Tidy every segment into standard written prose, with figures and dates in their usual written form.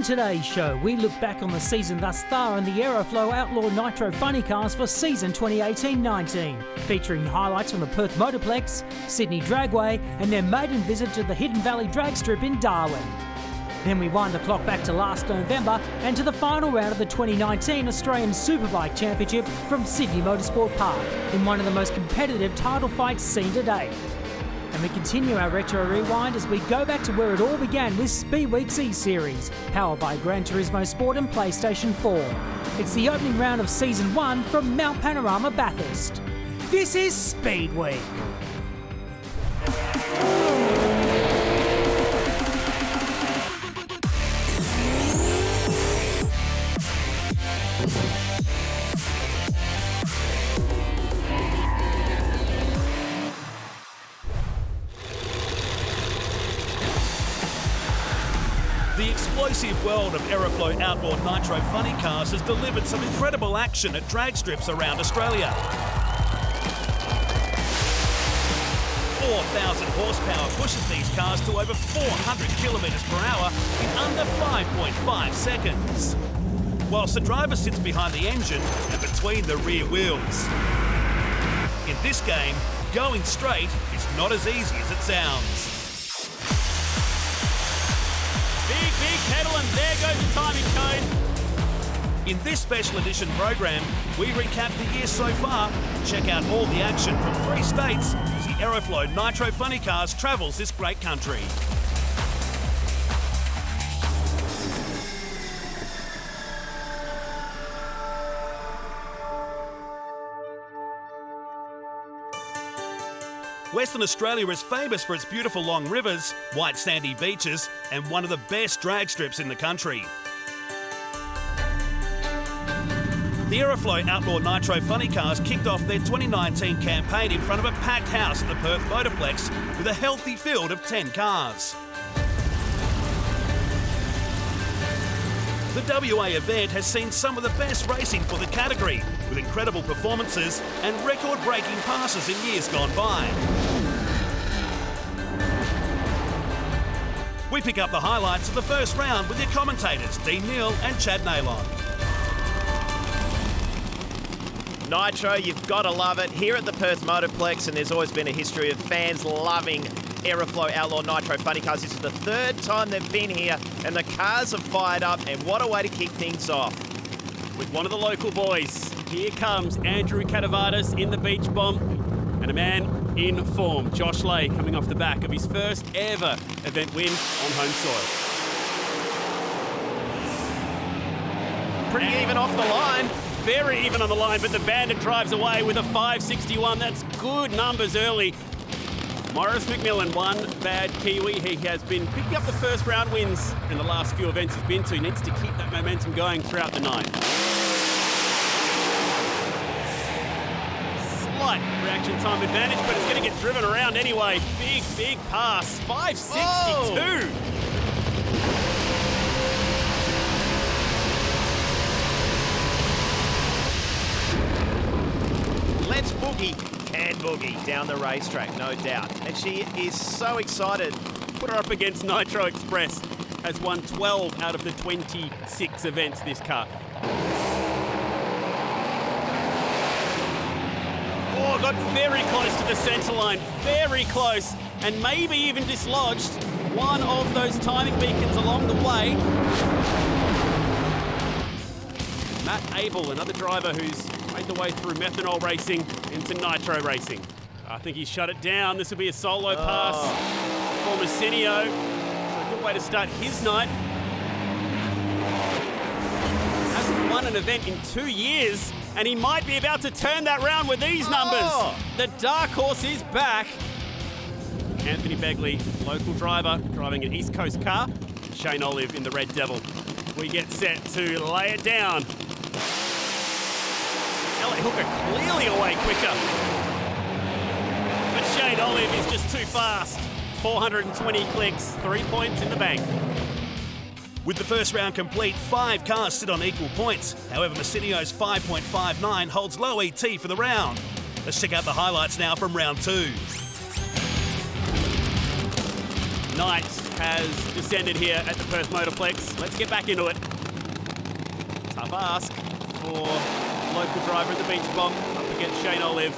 On today's show, we look back on the season thus far in the Aeroflow Outlaw Nitro Funny Cars for season 2018-19, featuring highlights from the Perth motorplex, Sydney dragway and their maiden visit to the Hidden Valley drag strip in Darwin. Then we wind the clock back to last November and to the final round of the 2019 Australian Superbike Championship from Sydney Motorsport Park, in one of the most competitive title fights seen to date. And we continue our retro rewind as we go back to where it all began with Speedweek's E-Series, powered by Gran Turismo Sport and PlayStation 4. It's the opening round of Season 1 from Mount Panorama Bathurst. This is Speedweek. The explosive world of Aeroflow Outlaw Nitro Funny Cars has delivered some incredible action at drag strips around Australia. 4,000 horsepower pushes these cars to over 400 kilometres per hour in under 5.5 seconds, whilst the driver sits behind the engine and between the rear wheels. In this game, going straight is not as easy as it sounds. Big pedal, and there goes the timing code. In this special edition program, we recap the year so far, check out all the action from 3 states as the Aeroflow Nitro Funny Cars travels this great country. Western Australia is famous for its beautiful long rivers, white sandy beaches, and one of the best drag strips in the country. The Aeroflow Outlaw Nitro Funny Cars kicked off their 2019 campaign in front of a packed house at the Perth motorplex with a healthy field of 10 cars. The WA event has seen some of the best racing for the category, with incredible performances and record-breaking passes in years gone by. We pick up the highlights of the first round with your commentators, Dean Neal and Chad Naylon. Nitro, you've got to love it. Here at the Perth Motorplex, and there's always been a history of fans loving Aeroflow Outlaw Nitro Funny Cars. This is the 3rd time they've been here, and the cars have fired up, and what a way to kick things off. With one of the local boys, here comes Andrew Catavardis in the beach bomb, and a man in form, Josh Lay, coming off the back of his first ever event win on home soil. Pretty even off the line. Very even on the line, but the Bandit drives away with a 561. That's good numbers early. Morris McMillan, one bad Kiwi. He has been picking up the first round wins in the last few events he's been to. He needs to keep that momentum going throughout the night. Slight reaction time advantage, but it's going to get driven around anyway. Big pass. 562. Oh. Let's boogie and boogie down the racetrack, no doubt. And she is so excited. Put her up against Nitro Express. Has won 12 out of the 26 events, this car. Oh, got very close to the centre line. Very close. And maybe even dislodged one of those timing beacons along the way. Matt Abel, another driver who's made the way through methanol racing into nitro racing. I think he's shut it down. This will be a solo pass for Messinio. So a good way to start his night. Hasn't won an event in 2 years, and he might be about to turn that round with these numbers. The dark horse is back. Anthony Begley, local driver, driving an East Coast car. Shane Olive in the Red Devil. We get set to lay it down. LA Hooker clearly away quicker. But Shane Olive is just too fast. 420 clicks, 3 points in the bank. With the first round complete, 5 cars sit on equal points. However, Messinio's 5.59 holds low ET for the round. Let's check out the highlights now from round 2. Knight has descended here at the Perth Motorplex. Let's get back into it. Tough ask for local driver at the beach bomb up against Shane Olive,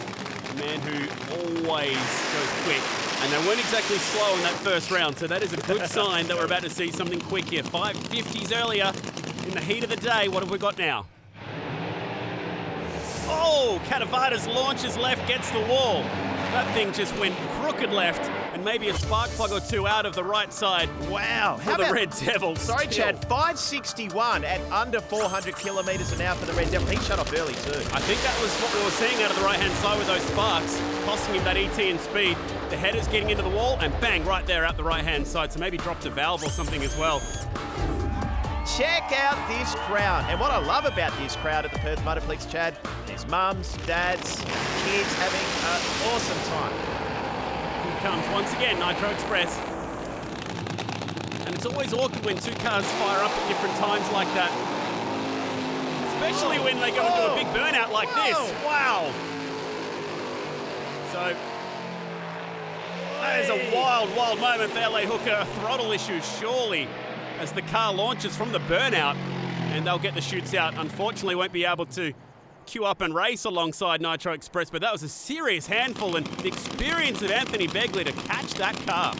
a man who always goes quick. And they weren't exactly slow in that first round, so that is a good sign that we're about to see something quick here. 550s earlier in the heat of the day. What have we got now? Oh, Catavada's launches left, gets the wall. That thing just went crooked left, and maybe a spark plug or two out of the right side. Wow. For the Red Devils. Sorry, Chad. 561 at under 400 kilometres an hour for the Red Devil. He shut off early too. I think that was what we were seeing out of the right-hand side with those sparks, costing him that ET in speed. The header's getting into the wall, and bang, right there out the right-hand side. So maybe dropped a valve or something as well. Check out this crowd. And what I love about this crowd at the Perth Motorplex, Chad, there's mums, dads, kids having an awesome time. Here comes once again Nitro Express. And it's always awkward when two cars fire up at different times like that. Especially when they go into a big burnout like this. Wow. So, that is a wild, wild moment for LA Hooker. A throttle issue, surely, as the car launches from the burnout, and they'll get the chutes out. Unfortunately, won't be able to queue up and race alongside Nitro Express, but that was a serious handful, and the experience of Anthony Begley to catch that car.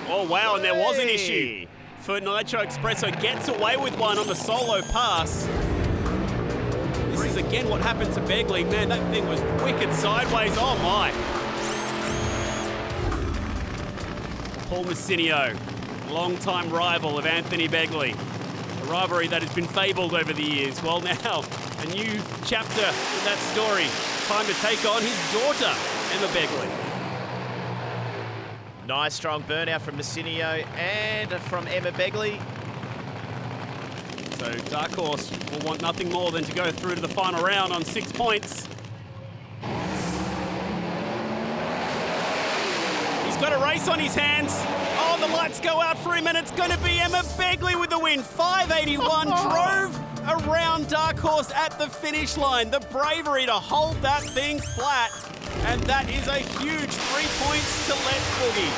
Oh, wow, and there was an issue for Nitro Express, so gets away with one on the solo pass. This is again what happened to Begley. Man, that thing was wicked sideways. Oh, my. Paul Messinio, long-time rival of Anthony Begley. A rivalry that has been fabled over the years. Well, now, a new chapter in that story. Time to take on his daughter, Emma Begley. Nice strong burnout from Messinio and from Emma Begley. So Dark Horse will want nothing more than to go through to the final round on 6 points. He's got a race on his hands. Oh, the lights go out for him, and it's going to be Emma Begley with the win. 581 drove around Dark Horse at the finish line. The bravery to hold that thing flat. And that is a huge 3 points to Let's Boogie.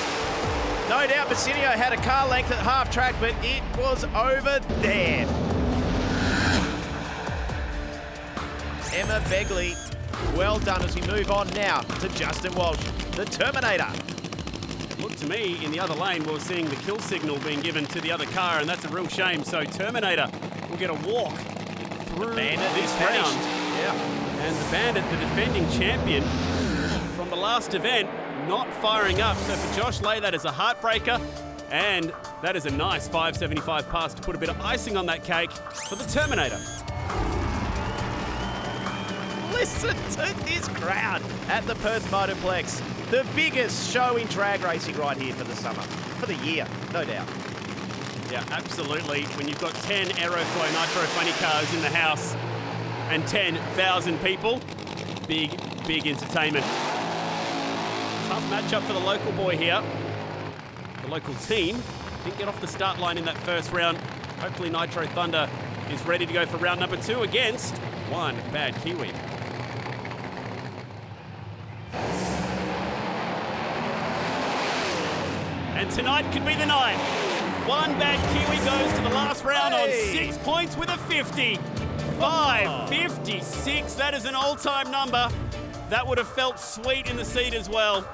No doubt Messinio had a car length at half track, but it was over there. Emma Begley, well done as we move on now to Justin Walsh, the Terminator. Look, to me, in the other lane, we're seeing the kill signal being given to the other car, and that's a real shame. So Terminator will get a walk through this round. Yeah. And the Bandit, the defending champion from the last event, not firing up. So for Josh Lay, that is a heartbreaker. And that is a nice 575 pass to put a bit of icing on that cake for the Terminator. Listen to this crowd at the Perth Motorplex. The biggest show in drag racing right here for the summer, for the year, no doubt. Yeah, absolutely. When you've got 10 Aeroflow Nitro funny cars in the house and 10,000 people, big, big entertainment. Tough matchup for the local boy here. The local team didn't get off the start line in that first round. Hopefully Nitro Thunder is ready to go for round number 2 against one bad Kiwi. And tonight could be the night. One bad Kiwi goes to the last round on 6 points with a 50. 556, that is an all-time number. That would have felt sweet in the seat as well.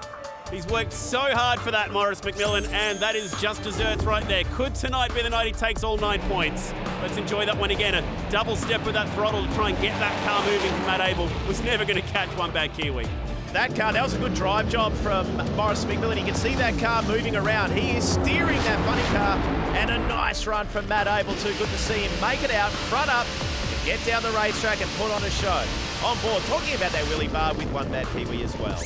He's worked so hard for that, Morris McMillan, and that is just desserts right there. Could tonight be the night he takes all 9 points? Let's enjoy that one again. A double step with that throttle to try and get that car moving from Matt Abel. Was never going to catch one bad Kiwi. That was a good drive job from Morris McMillan. You can see that car moving around. He is steering that funny car, and a nice run from Matt Abel too. Good to see him make it out, front up, and get down the racetrack and put on a show. On board, talking about that wheelie bar with one bad Kiwi as well.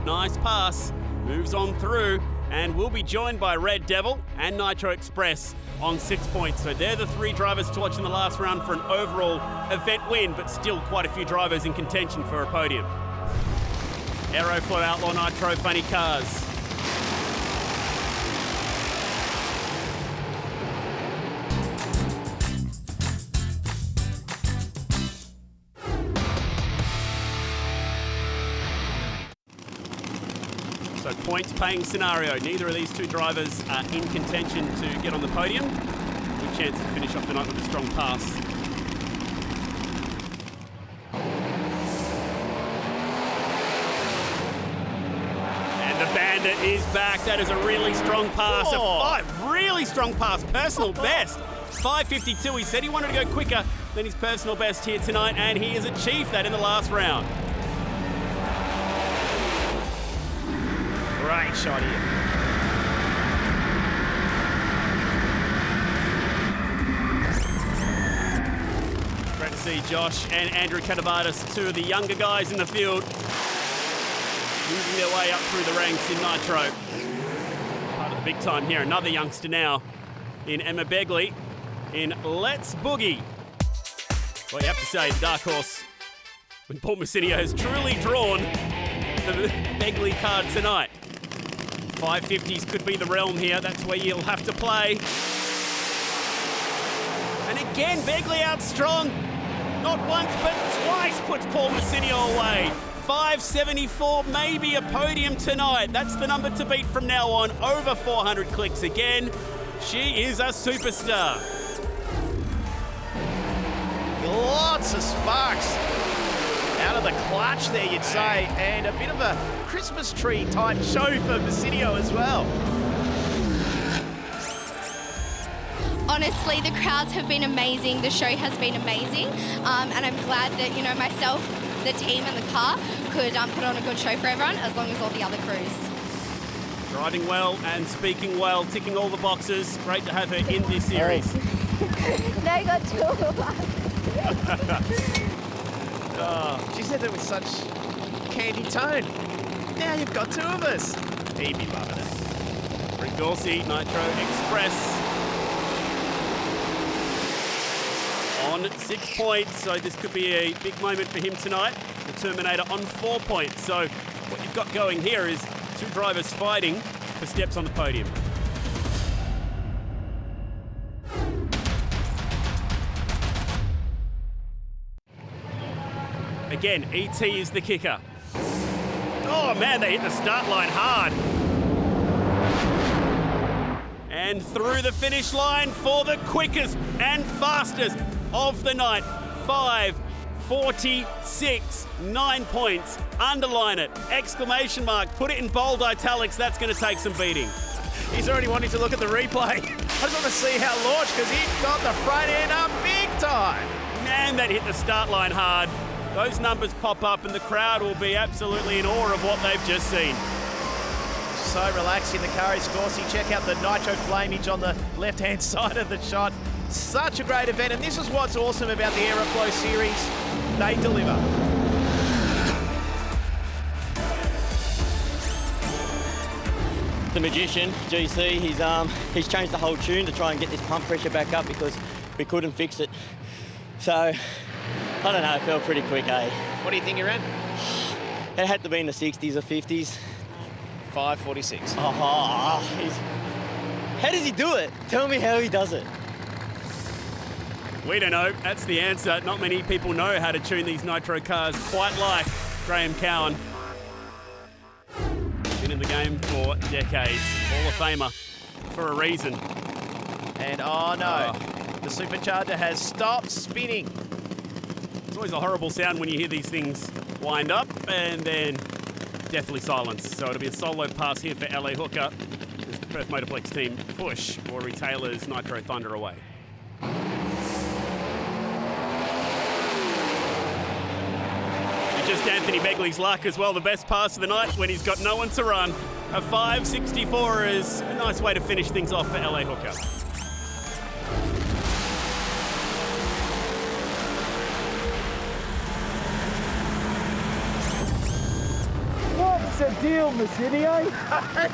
Nice pass, moves on through, and will be joined by Red Devil and Nitro Express on 6 points. So they're the 3 drivers to watch in the last round for an overall event win, but still quite a few drivers in contention for a podium. Aeroflow Outlaw Nitro funny cars. points-paying scenario. Neither of these two drivers are in contention to get on the podium. Good chance to finish off the night with a strong pass. And the Bandit is back. That is a really strong pass. Really strong pass. Personal best. 5:52. He said he wanted to go quicker than his personal best here tonight, and he has achieved that in the last round. Great shot here. Great to see Josh and Andrew Catavardis, two of the younger guys in the field, moving their way up through the ranks in Nitro. Part of the big time here. Another youngster now in Emma Begley in Let's Boogie. Well, you have to say, the dark horse, when Paul Messinio has truly drawn the Begley card tonight. 550s could be the realm here. That's where you'll have to play. And again, Begley out strong. Not once, but twice puts Paul Messinio away. 574, maybe a podium tonight. That's the number to beat from now on. Over 400 clicks again. She is a superstar. Lots of sparks out of the clutch there, you'd say, and a bit of a Christmas tree type show for Messinio as well. Honestly, the crowds have been amazing. The show has been amazing, and I'm glad that myself, the team, and the car could put on a good show for everyone, as long as all the other crews. Driving well and speaking well, ticking all the boxes. Great to have her in this series. Now you got two of us. Oh, she said that with such candy tone. Now you've got two of us. He'd be loving it. Rick Dorsey, Nitro Express. On 6 points, so this could be a big moment for him tonight. The Terminator on 4 points. So what you've got going here is two drivers fighting for steps on the podium. Again, ET is the kicker. Oh man, they hit the start line hard. And through the finish line for the quickest and fastest of the night. 5:46, 9 points. Underline it, exclamation mark, put it in bold italics. That's going to take some beating. He's already wanting to look at the replay. I just want to see how launched, because he got the front end up big time. Man, that hit the start line hard. Those numbers pop up and the crowd will be absolutely in awe of what they've just seen. So relaxed in the car is Dorsey. Check out the Nitro flamage on the left-hand side of the shot. Such a great event, and this is what's awesome about the Aeroflow series. They deliver. The magician, GC, he's changed the whole tune to try and get this pump pressure back up because we couldn't fix it. So, I don't know, it felt pretty quick, eh? What do you think you're at? It had to be in the 60s or 50s. 5:46. How does he do it? Tell me how he does it. We don't know. That's the answer. Not many people know how to tune these Nitro cars quite like Graham Cowan. Been in the game for decades. Hall of Famer for a reason. And oh no, the supercharger has stopped spinning. It's always a horrible sound when you hear these things wind up and then deathly silence. So it'll be a solo pass here for LA Hooker as the Perth Motorplex team push Rory Taylor's Nitro Thunder away. Just Anthony Begley's luck as well. The best pass of the night when he's got no one to run. A 5:64 is a nice way to finish things off for LA Hooker. What's the deal, Messinio?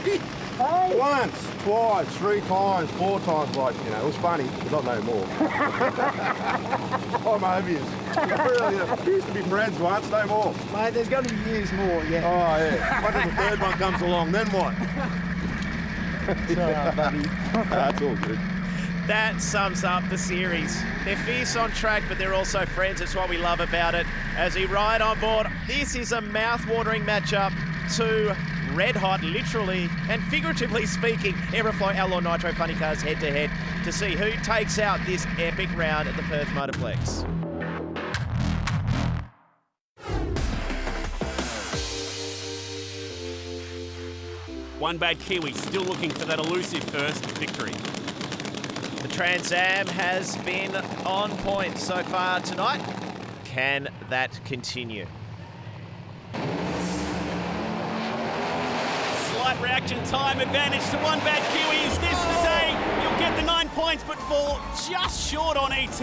Hey? Once, twice, 3 times, 4 times, like, you know, it was funny, but not no more. I'm obvious. Really, we used to be friends once, no more. Mate, there's going to be years more, yeah. Oh, yeah. What if the third one comes along, then what? Sorry, buddy. That's all good. That sums up the series. They're fierce on track, but they're also friends. That's what we love about it. As we ride on board, this is a mouth-watering matchup. Two red hot, literally and figuratively speaking, Aeroflow Outlaw Nitro Funny Cars head-to-head to see who takes out this epic round at the Perth Motorplex. One Bad Kiwi still looking for that elusive first victory. The Trans Am has been on point so far tonight. Can that continue? Slight reaction time advantage to One Bad Kiwi. Is this to say you'll get the 9 points but fall just short on ET?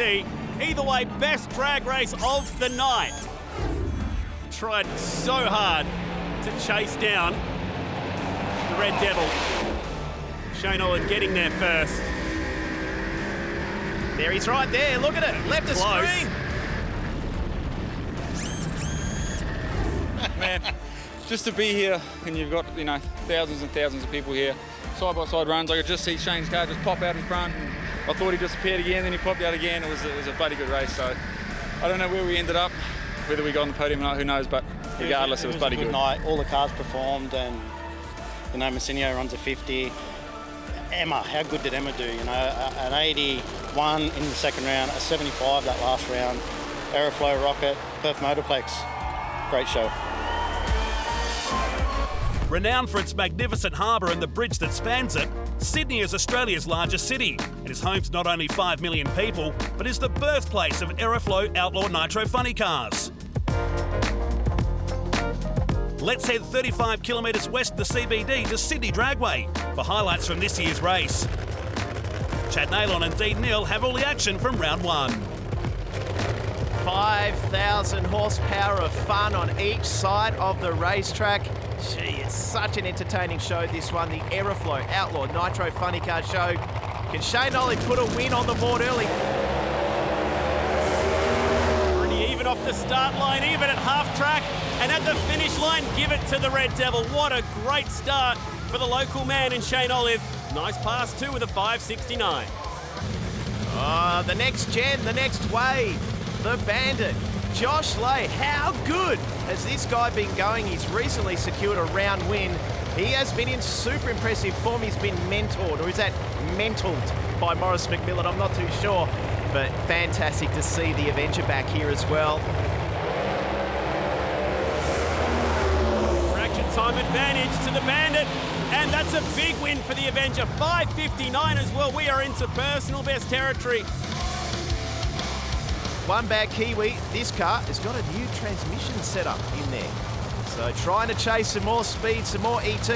Either way, best drag race of the night. Tried so hard to chase down the Red Devil. Shane Olive getting there first. There he's right there, look at it, left the screen. Man, just to be here and you've got, you know, thousands and thousands of people here, side-by-side runs. I could just see Shane's car just pop out in front and I thought he disappeared again, then he popped out again. It was a bloody good race, so I don't know where we ended up, whether we got on the podium or not, who knows, but regardless, it was bloody good. Night. All the cars performed and, you know, Massinio runs a 50. Emma, how good did Emma do? You know, an 81 in the second round, a 75 that last round. Aeroflow, Rocket, Perth Motorplex. Great show. Renowned for its magnificent harbour and the bridge that spans it, Sydney is Australia's largest city. It is home to not only 5 million people, but is the birthplace of Aeroflow Outlaw Nitro Funny Cars. Let's head 35 kilometres west of the CBD to Sydney Dragway for highlights from this year's race. Chad Naylon and Dean Neal have all the action from round one. 5,000 horsepower of fun on each side of the racetrack. Gee, it's such an entertaining show, this one, the Aeroflow Outlaw Nitro Funny Car Show. Can Shane Ollie put a win on the board early? Pretty even off the start line, even at half track, and at the finish line, give it to the Red Devil. What a great start for the local man in Shane Olive. Nice pass too with a 5.69. Oh, the next gen, the next wave, the Bandit. Josh Lay, how good has this guy been going? He's recently secured a round win. He has been in super impressive form. He's been mentored, or is that mentored by Morris McMillan? I'm not too sure, but fantastic to see the Avenger back here as well. Reaction time advantage to the Bandit, and that's a big win for the Avenger. 5.59 as well. We are into personal best territory. One Bad Kiwi, this car has got a new transmission setup in there. So trying to chase some more speed, some more ET.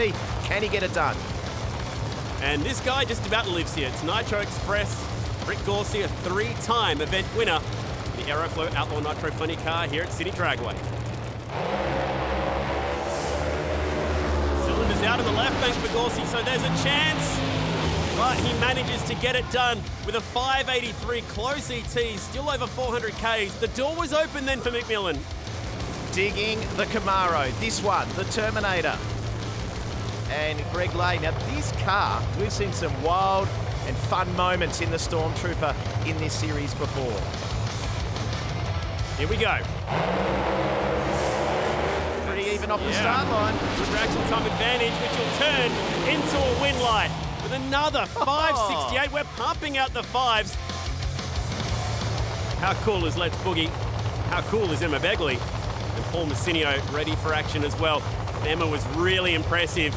Can he get it done? And this guy just about lives here. It's Nitro Express. Rick Gorsey, a 3-time event winner. The Aeroflow Outlaw Nitro Funny Car here at Sydney Dragway. Cylinders out on the left bank for Gorsey, so there's a chance. But he manages to get it done with a 5.83 close ET, still over 400 Ks. The door was open then for McMillan. Digging the Camaro, this one, the Terminator. And Greg Lay. Now this car, we've seen some wild and fun moments in the Stormtrooper in this series before. Here we go. Pretty even off the start line. Good reaction time advantage, which will turn into a win light. With another 5.68, we're pumping out the fives. How cool is Let's Boogie? How cool is Emma Begley? And Paul Massinio ready for action as well. Emma was really impressive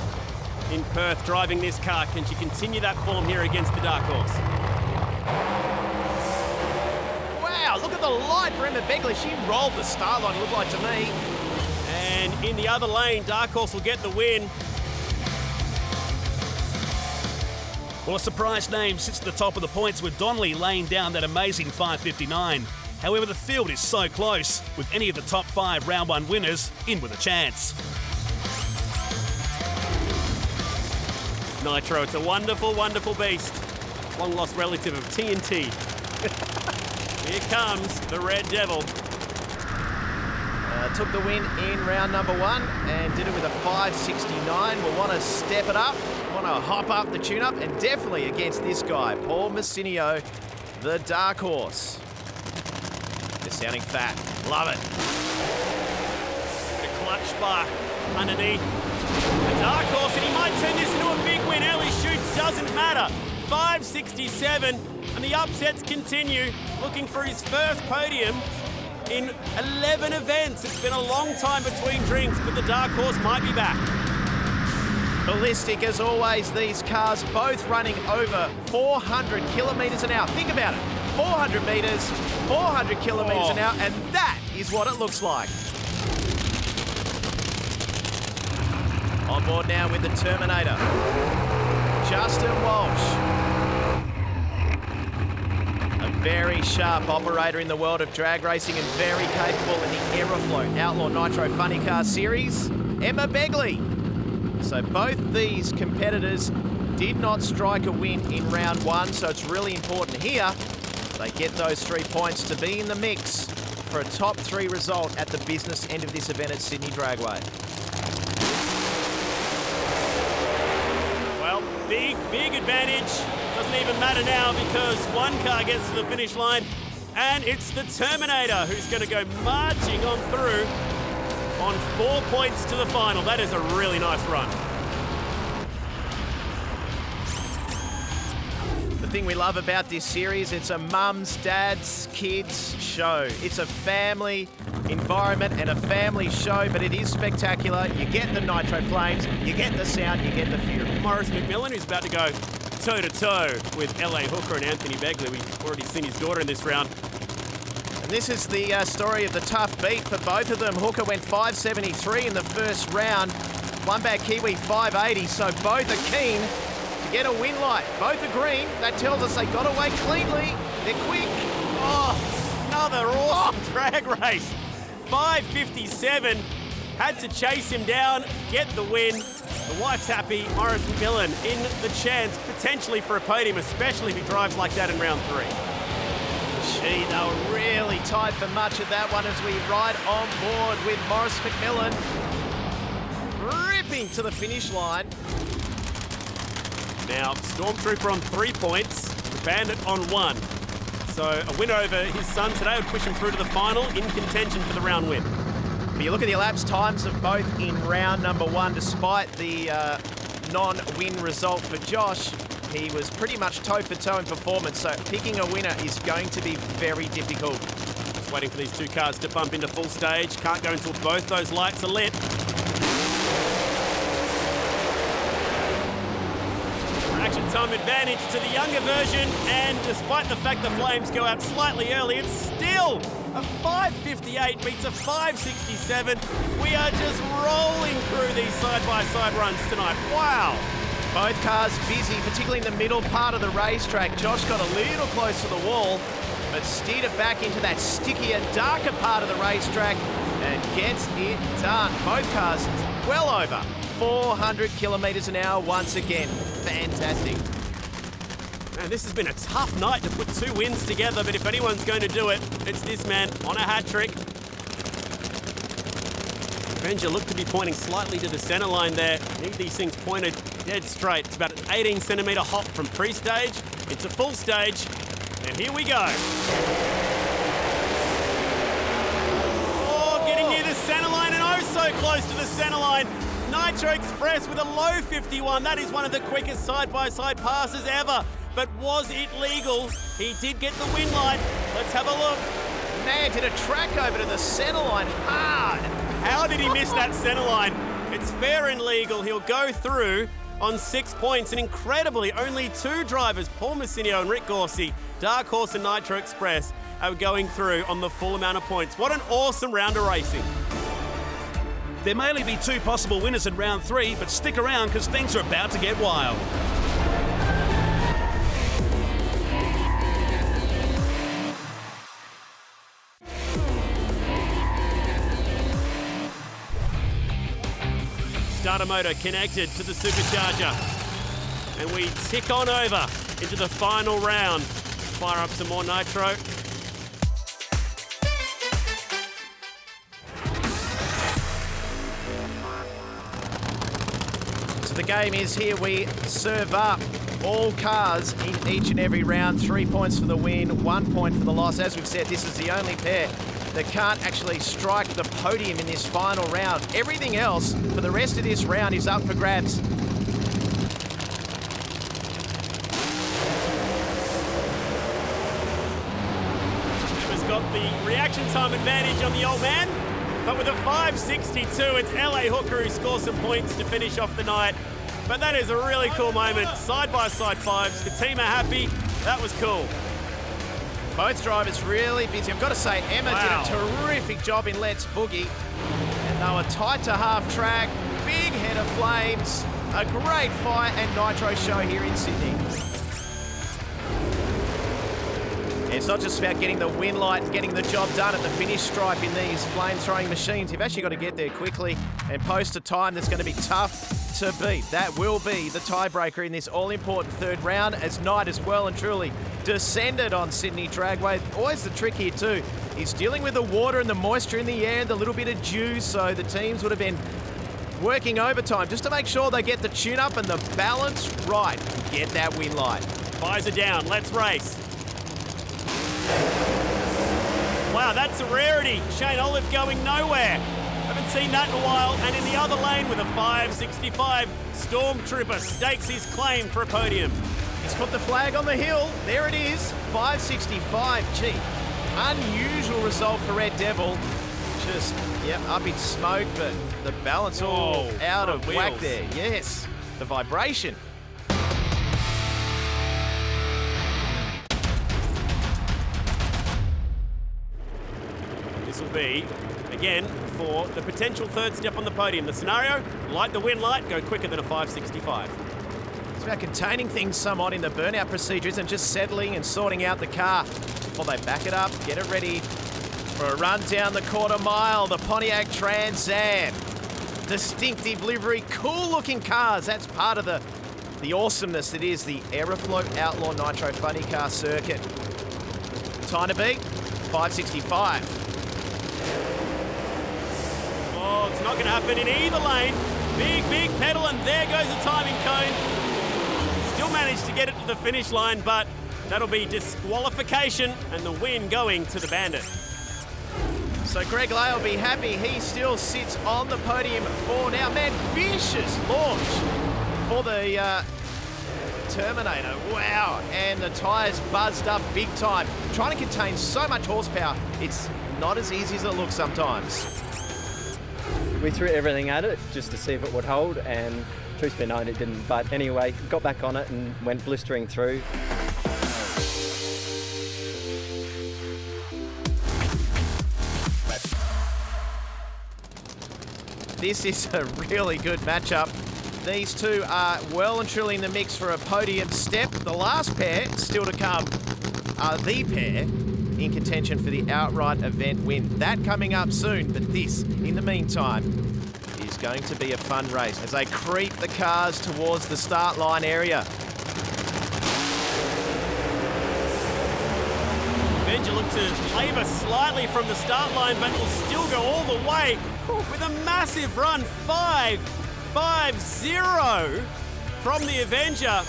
in Perth driving this car. Can she continue that form here against the Dark Horse? Wow, look at the light for Emma Begley. She rolled the start line, it looked like to me. And in the other lane, Dark Horse will get the win. Well, a surprise name sits at the top of the points with Donnelly laying down that amazing 5.59. However, the field is so close, with any of the top 5 round 1 winners in with a chance. Nitro, it's a wonderful, wonderful beast. Long lost relative of TNT. Here comes the Red Devil. Took the win in round number 1 and did it with a 5.69. We'll want to step it up, want to hop up the tune-up, and definitely against this guy, Paul Massinio, the Dark Horse. They're sounding fat. Love it. The clutch spark underneath. The dark horse, and he might turn this into a big win. Early shoots doesn't matter. 5.67, and the upsets continue. Looking for his first podium in 11 events. It's been a long time between drinks, but the dark horse might be back. Ballistic as always, these cars both running over 400 kilometres an hour. Think about it, 400 metres, 400 kilometres an hour, and that is what it looks like. On board now with the Terminator, Justin Walsh. A very sharp operator in the world of drag racing and very capable in the Aeroflow Outlaw Nitro Funny Car Series, Emma Begley. So both these competitors did not strike a win in round one, so it's really important here they get those 3 points to be in the mix for a top 3 result at the business end of this event at Sydney Dragway. Well, big advantage. Doesn't even matter now because one car gets to the finish line, and it's the Terminator who's going to go marching on through on 4 points to the final. That is a really nice run. The thing we love about this series, it's a mums, dads, kids show. It's a family environment and a family show, but it is spectacular. You get the Nitro Flames, you get the sound, you get the fury. Morris McMillan, who's about to go toe-to-toe with LA Hooker and Anthony Begley. We've already seen his daughter in this round. And this is the story of the tough beat for both of them. Hooker went 5.73 in the first round. One back Kiwi 5.80, so both are keen to get a win light. Both are green. That tells us they got away cleanly. They're quick. Oh, another awesome drag race. 5.57. Had to chase him down, get the win. The wife's happy. Morris McMillan in the chance potentially for a podium, especially if he drives like that in round 3. Gee, they were really tight for much of that one as we ride on board with Morris McMillan ripping to the finish line. Now, Stormtrooper on 3 points, Bandit on 1. So a win over his son today would push him through to the final in contention for the round win. But you look at the elapsed times of both in round number 1, despite the non-win result for Josh, he was pretty much toe-for-toe in performance, so picking a winner is going to be very difficult. Just waiting for these two cars to bump into full stage. Can't go until both those lights are lit. Action time advantage to the younger version, and despite the fact the flames go out slightly early, it's still a 5.58 beats a 5.67. We are just rolling through these side-by-side runs tonight. Wow. Both cars busy, particularly in the middle part of the racetrack. Josh got a little close to the wall, but steered it back into that stickier, darker part of the racetrack and gets it done. Both cars well over 400 kilometres an hour once again. Fantastic. Man, this has been a tough night to put 2 wins together, but if anyone's going to do it, it's this man on a hat trick. Avenger looked to be pointing slightly to the centre line there. Need these things pointed dead straight. It's about an 18 centimetre hop from pre-stage into full stage, and here we go. Oh, getting near the centre line and oh so close to the centre line. Nitro Express with a low 51. That is one of the quickest side-by-side passes ever. But was it legal? He did get the win light. Let's have a look. Man, did a track over to the centre line hard. How did he miss that centre line? It's fair and legal. He'll go through on 6 points. And incredibly, only 2 drivers, Paul Messinio and Rick Gorsey, Dark Horse and Nitro Express, are going through on the full amount of points. What an awesome round of racing. There may only be 2 possible winners in round 3, but stick around because things are about to get wild. Starter motor connected to the supercharger. And we tick on over into the final round. Fire up some more nitro. So the game is here. We serve up all cars in each and every round. 3 points for the win, 1 point for the loss. As we've said, this is the only pair that can't actually strike the podium in this final round. Everything else for the rest of this round is up for grabs. Emma's got the reaction time advantage on the old man, but with a 5.62, it's LA Hooker who scores some points to finish off the night. But that is a really cool moment. Side-by-side fives. Katima happy. That was cool. Both drivers really busy. I've got to say, Emma did a terrific job in Let's Boogie. And they were tight to half track, big head of flames, a great fight and Nitro show here in Sydney. And it's not just about getting the win light and getting the job done at the finish stripe in these flame-throwing machines. You've actually got to get there quickly and post a time that's going to be tough to beat. That will be the tiebreaker in this all-important third round, as Knight has well and truly descended on Sydney Dragway. Always the trick here too is dealing with the water and the moisture in the air, the little bit of dew, so the teams would have been working overtime just to make sure they get the tune-up and the balance right and get that win light. Visor down, let's race. Wow, that's a rarity. Shane Olive going nowhere. Haven't seen that in a while. And in the other lane with a 5.65, Stormtrooper stakes his claim for a podium. He's put the flag on the hill. There it is, 5.65. Gee, unusual result for Red Devil. Just, up in smoke, but the balance all out of whack there. Yes, the vibration. This will be, again, for the potential third step on the podium. The scenario, light the win light, go quicker than a 5.65. It's about containing things somewhat in the burnout procedures and just settling and sorting out the car before they back it up, get it ready for a run down the quarter mile. The Pontiac Trans Am. Distinctive livery, cool looking cars. That's part of the awesomeness that is the Aeroflow Outlaw Nitro Funny Car Circuit. Time to beat, 5.65. Oh, it's not going to happen in either lane. Big pedal, and there goes the timing cone. Still managed to get it to the finish line, but that'll be disqualification and the win going to the Bandit. So Greg Lay will be happy. He still sits on the podium for now. Man, vicious launch for the Terminator. Wow, and the tyres buzzed up big time. Trying to contain so much horsepower, it's not as easy as it looks sometimes. We threw everything at it just to see if it would hold, and truth be known, it didn't. But anyway, got back on it and went blistering through. This is a really good matchup. These two are well and truly in the mix for a podium step. The last pair still to come are the pair in contention for the outright event win. That coming up soon, but this, in the meantime, is going to be a fun race as they creep the cars towards the start line area. Avenger looked to labour slightly from the start line, but will still go all the way with a massive run, 5.50 from the Avenger.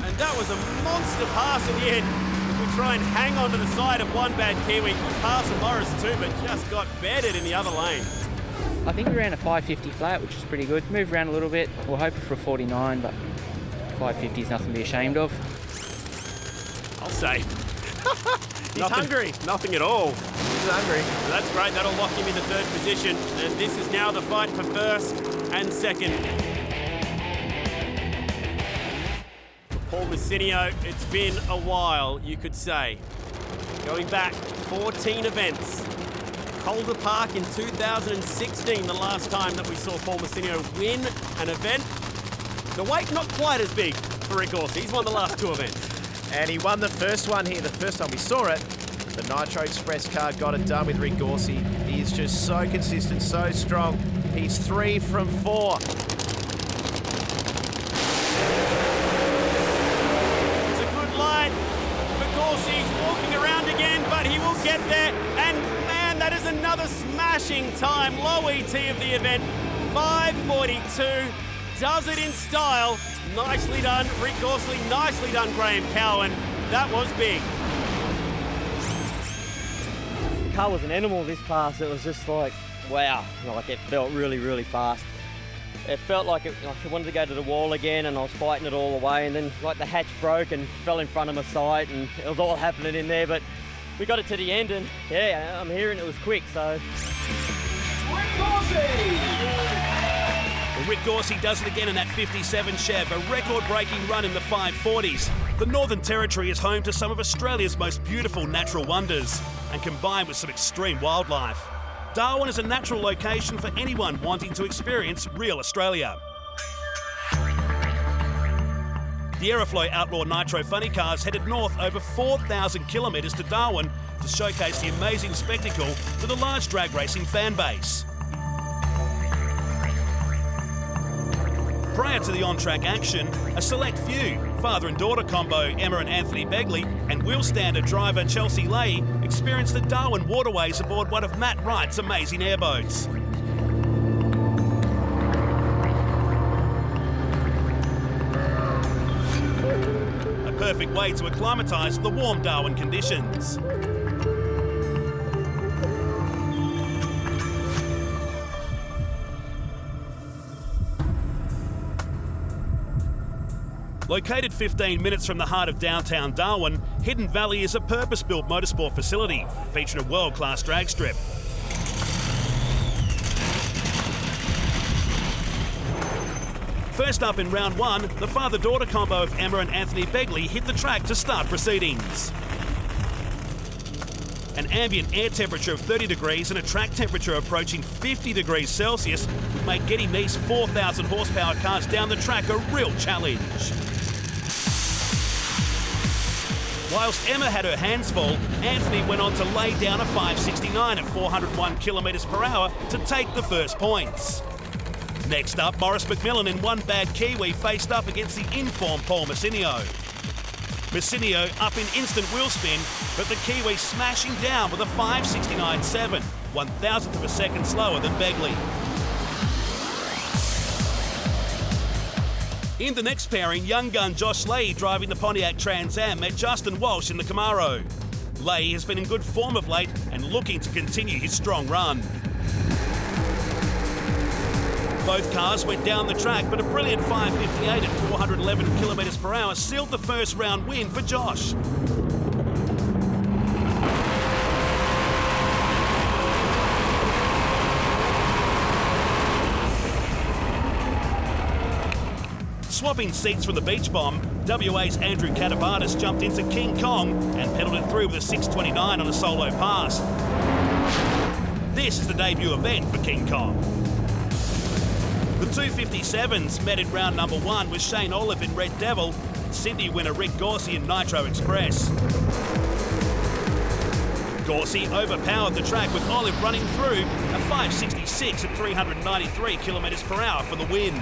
And that was a monster pass in the end. We try and hang on to the side of one bad Kiwi. Good pass from Morris too, but just got bedded in the other lane. I think we ran a 5.50 flat, which is pretty good. Moved around a little bit. We're hoping for a 49, but 5.50 is nothing to be ashamed of. I'll say. He's hungry. Nothing at all. He's hungry. So that's great. That'll lock him into third position. And this is now the fight for first and second. For Paul Messinio, it's been a while, you could say. Going back 14 events. Calder Park in 2016, the last time that we saw Paul Messinio win an event. The weight not quite as big for Rick Gorsey. He's won the last two events. And he won the first one here, the first time we saw it. The Nitro Express car got it done with Rick Gorsey. He is just so consistent, so strong. He's 3 from 4. It's a good line for Gorsey. He's walking around again, but he will get there. And man, that is another smashing time. Low ET of the event, 5.42. Does it in style. Nicely done, Rick Gorsey. Nicely done, Graham Cowan. That was big. car was an animal this pass. It was just like, wow, like it felt really, really fast. It felt like it wanted to go to the wall again, and I was fighting it all the way, and then like the hatch broke and fell in front of my sight, and it was all happening in there, but we got it to the end, and yeah, I'm hearing it was quick, so. Well, Rick Gorsey does it again in that 57 Chev, a record-breaking run in the 540s. The Northern Territory is home to some of Australia's most beautiful natural wonders, and combined with some extreme wildlife. Darwin is a natural location for anyone wanting to experience real Australia. The Aeroflow Outlaw Nitro funny cars headed north over 4,000 kilometres to Darwin to showcase the amazing spectacle to the large drag racing fan base. Prior to the on-track action, a select few, father and daughter combo Emma and Anthony Begley and wheel stander driver Chelsea Leahy experienced the Darwin waterways aboard one of Matt Wright's amazing airboats. A perfect way to acclimatise the warm Darwin conditions. Located 15 minutes from the heart of downtown Darwin, Hidden Valley is a purpose-built motorsport facility featuring a world-class drag strip. First up in round one, the father-daughter combo of Emma and Anthony Begley hit the track to start proceedings. An ambient air temperature of 30 degrees and a track temperature approaching 50 degrees Celsius would make getting these 4,000 horsepower cars down the track a real challenge. Whilst Emma had her hands full, Anthony went on to lay down a 569 at 401 kilometres per hour to take the first points. Next up, Maurice McMillan in one bad Kiwi faced up against the informed Paul Massinio. Massinio up in instant wheel spin, but the Kiwi smashing down with a 569.7, 1,000th of a second slower than Begley. In the next pairing, young gun Josh Leahy driving the Pontiac Trans Am met Justin Walsh in the Camaro. Leahy has been in good form of late and looking to continue his strong run. Both cars went down the track, but a brilliant 558 at 411 kilometres per hour sealed the first round win for Josh. Swapping seats from the Beach Bomb, WA's Andrew Katabatis jumped into King Kong and pedalled it through with a 629 on a solo pass. This is the debut event for King Kong. The 257s met in round number one with Shane Olive in Red Devil, Sydney winner Rick Gorsey in Nitro Express. Gorsey overpowered the track with Olive running through a 566 at 393 kilometres per hour for the win.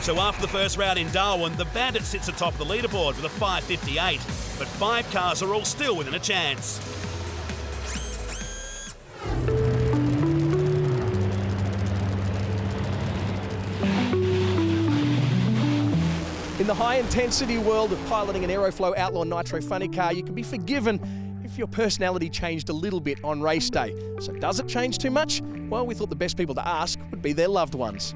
So after the first round in Darwin, the Bandit sits atop the leaderboard with a 558, but 5 cars are all still within a chance. In the high-intensity world of piloting an Aeroflow Outlaw Nitro funny car, you can be forgiven if your personality changed a little bit on race day. So does it change too much? Well, we thought the best people to ask would be their loved ones.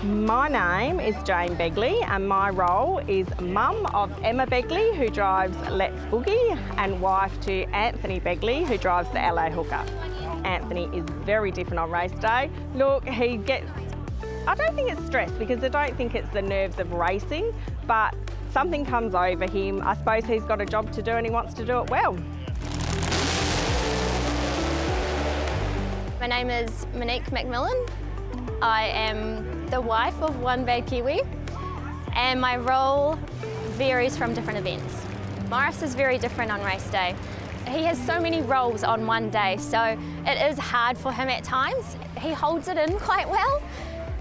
My name is Jane Begley and my role is mum of Emma Begley, who drives Let's Boogie, and wife to Anthony Begley, who drives the LA Hooker. Anthony is very different on race day. Look, he gets, I don't think it's stress because I don't think it's the nerves of racing, but something comes over him. I suppose he's got a job to do and he wants to do it well. My name is Monique McMillan. I am the wife of one bad Kiwi and my role varies from different events. Maurice is very different on race day. He has so many roles on one day, so it is hard for him at times. He holds it in quite well,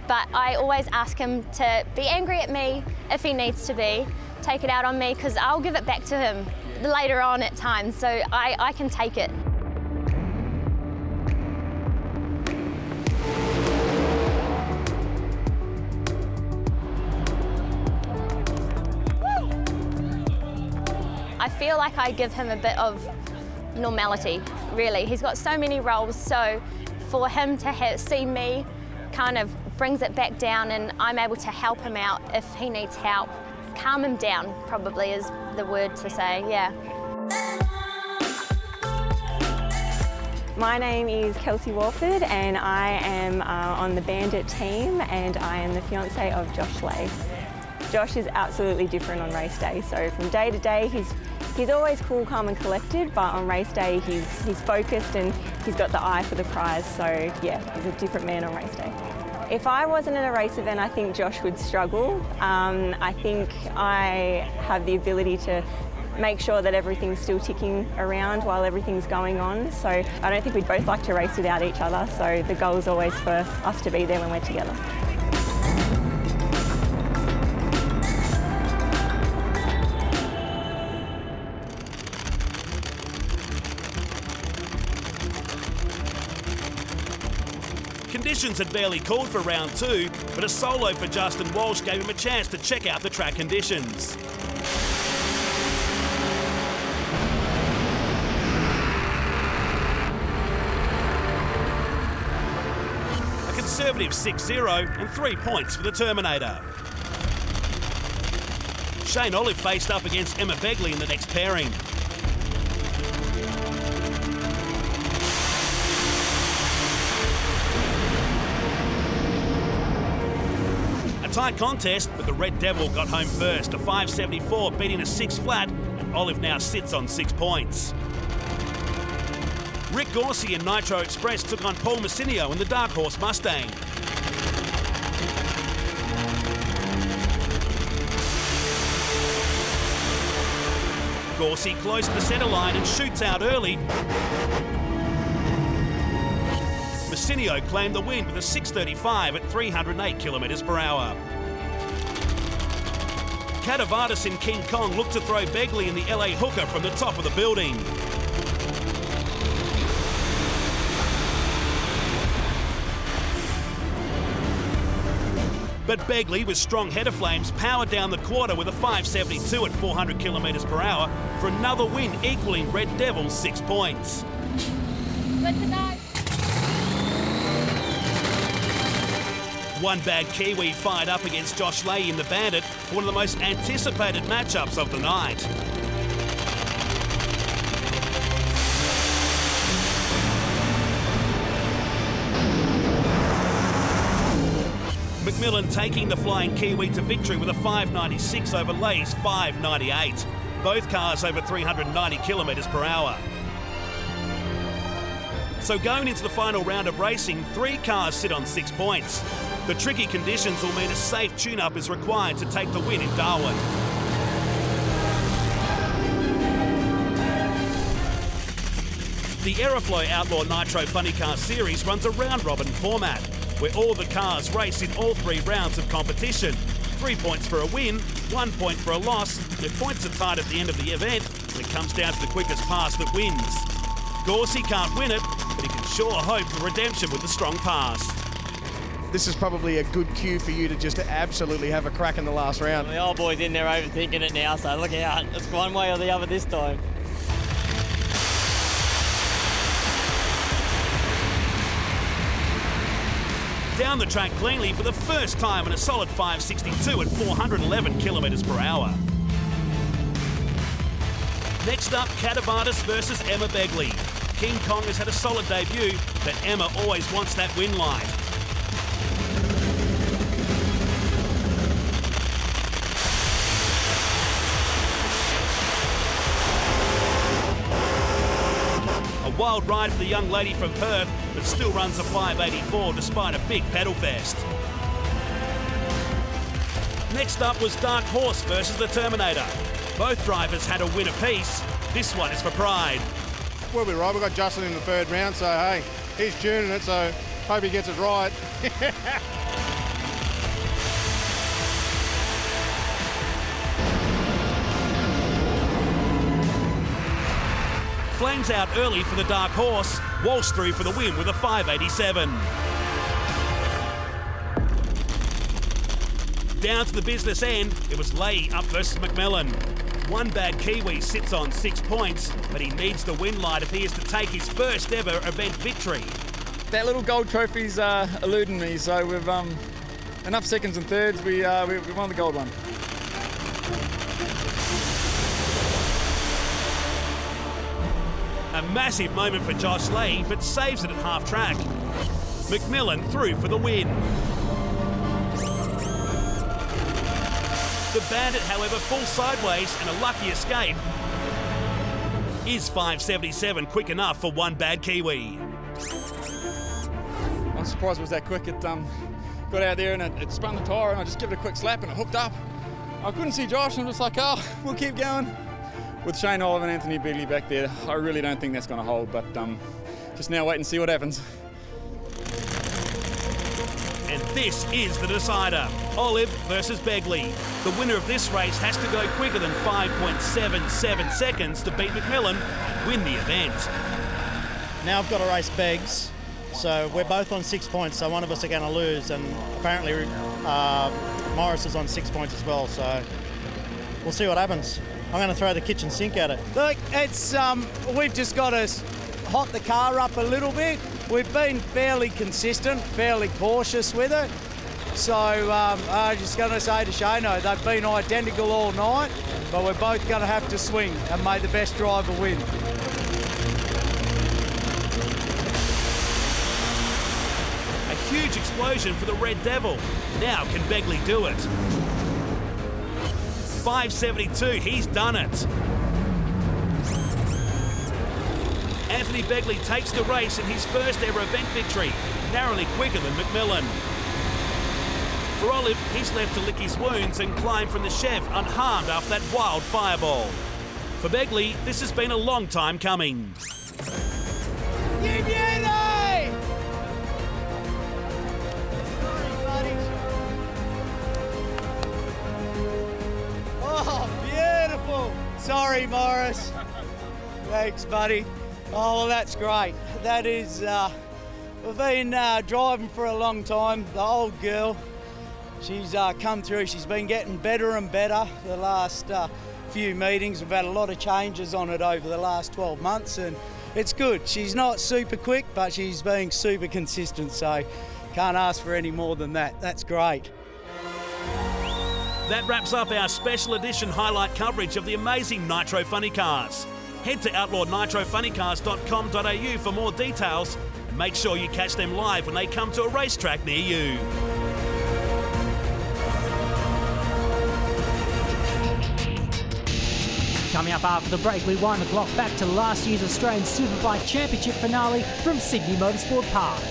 but I always ask him to be angry at me if he needs to be, take it out on me, because I'll give it back to him later on at times, so I can take it. feel like I give him a bit of normality, really. He's got so many roles, so for him to see me kind of brings it back down, and I'm able to help him out if he needs help. Calm him down, probably is the word to say, yeah. My name is Kelsey Warford and I am on the Bandit team, and I am the fiance of Josh Lay. Josh is absolutely different on race day, so from day to day he's always cool, calm and collected, but on race day he's focused and he's got the eye for the prize, so yeah, he's a different man on race day. If I wasn't at a race event, I think Josh would struggle. I think I have the ability to make sure that everything's still ticking around while everything's going on. So I don't think we'd both like to race without each other. So the goal is always for us to be there when we're together. Conditions had barely called for round 2, but a solo for Justin Walsh gave him a chance to check out the track conditions. A conservative 6-0 and 3 points for the Terminator. Shane Olive faced up against Emma Begley in the next pairing. Tight contest, but the Red Devil got home first, a 5.74, beating a 6 flat, and Olive now sits on 6 points. Rick Gorsey and Nitro Express took on Paul Massinio in the Dark Horse Mustang. Gorsey close to the centre line and shoots out early. Massinio claimed the win with a 6.35 at 308 kilometres per hour. Cadavardis in King Kong looked to throw Begley in the LA hooker from the top of the building. But Begley, with strong header flames, powered down the quarter with a 5.72 at 400 kilometres per hour for another win, equaling Red Devil's 6 points. Good to go. One bad Kiwi fired up against Josh Lay in the Bandit for one of the most anticipated matchups of the night. McMillan taking the Flying Kiwi to victory with a 5.96 over Lay's 5.98. Both cars over 390 kilometres per hour. So going into the final round of racing, 3 cars sit on 6 points. The tricky conditions will mean a safe tune-up is required to take the win in Darwin. The Aeroflow Outlaw Nitro Funny Car Series runs a round-robin format, where all the cars race in all 3 rounds of competition. 3 points for a win, 1 point for a loss. If points are tied at the end of the event, it comes down to the quickest pass that wins. Gorsey can't win it, but he can sure hope for redemption with a strong pass. This is probably a good cue for you to just absolutely have a crack in the last round. The old boy's in there overthinking it now, so look out. It's one way or the other this time. Down the track cleanly for the first time in a solid 5.62 at 411 kilometres per hour. Next up, Cadavardis versus Emma Begley. King Kong has had a solid debut, but Emma always wants that win light. A wild ride for the young lady from Perth, but still runs a 5.84 despite a big pedal fest. Next up was Dark Horse versus the Terminator. Both drivers had a win apiece. This one is for pride. We'll be right. We've got Justin in the 3rd round, so hey, he's tuning it, so hope he gets it right. Flames out early for the Dark Horse. Walsh through for the win with a 5.87. Down to the business end, it was Leahy up versus McMillan. One Bad Kiwi sits on 6 points, but he needs the win light if he is to take his first ever event victory. That little gold trophy's eluding me, so we've enough seconds and thirds. We won the gold one. A massive moment for Josh Lee, but saves it at half track. McMillan through for the win. The Bandit, however, falls sideways and a lucky escape. Is 5.77 quick enough for One Bad Kiwi? I'm surprised it was that quick. It got out there and it spun the tyre and I just gave it a quick slap and it hooked up. I couldn't see Josh. I'm just like, oh, we'll keep going. With Shane Oliver and Anthony Begley back there, I really don't think that's going to hold, but just now wait and see what happens. And this is the decider. Olive versus Begley. The winner of this race has to go quicker than 5.77 seconds to beat McMillan and win the event. Now I've got to race Beggs, so we're both on 6 points, so one of us are going to lose, and apparently Morris is on 6 points as well, so we'll see what happens. I'm going to throw the kitchen sink at it. Look, it's we've just got to hot the car up a little bit. We've been fairly consistent, fairly cautious with it. So I'm just going to say to Shano, they've been identical all night, but we're both going to have to swing and make the best driver win. A huge explosion for the Red Devil. Now can Begley do it? 5.72, he's done it. Anthony Begley takes the race in his first ever event victory, narrowly quicker than McMillan. For Olive, he's left to lick his wounds and climb from the Chev unharmed after that wild fireball. For Begley, this has been a long time coming. Oh, beautiful. Sorry, Morris. Thanks, buddy. Oh, well, that's great. That is, we've been driving for a long time. The old girl, she's come through. She's been getting better and better the last few meetings. We've had a lot of changes on it over the last 12 months, and it's good. She's not super quick, but she's being super consistent, so can't ask for any more than that. That's great. That wraps up our special edition highlight coverage of the amazing Nitro Funny Cars. Head to outlawnitrofunnycars.com.au for more details and make sure you catch them live when they come to a racetrack near you. Coming up after the break, we wind the clock back to last year's Australian Superbike Championship finale from Sydney Motorsport Park.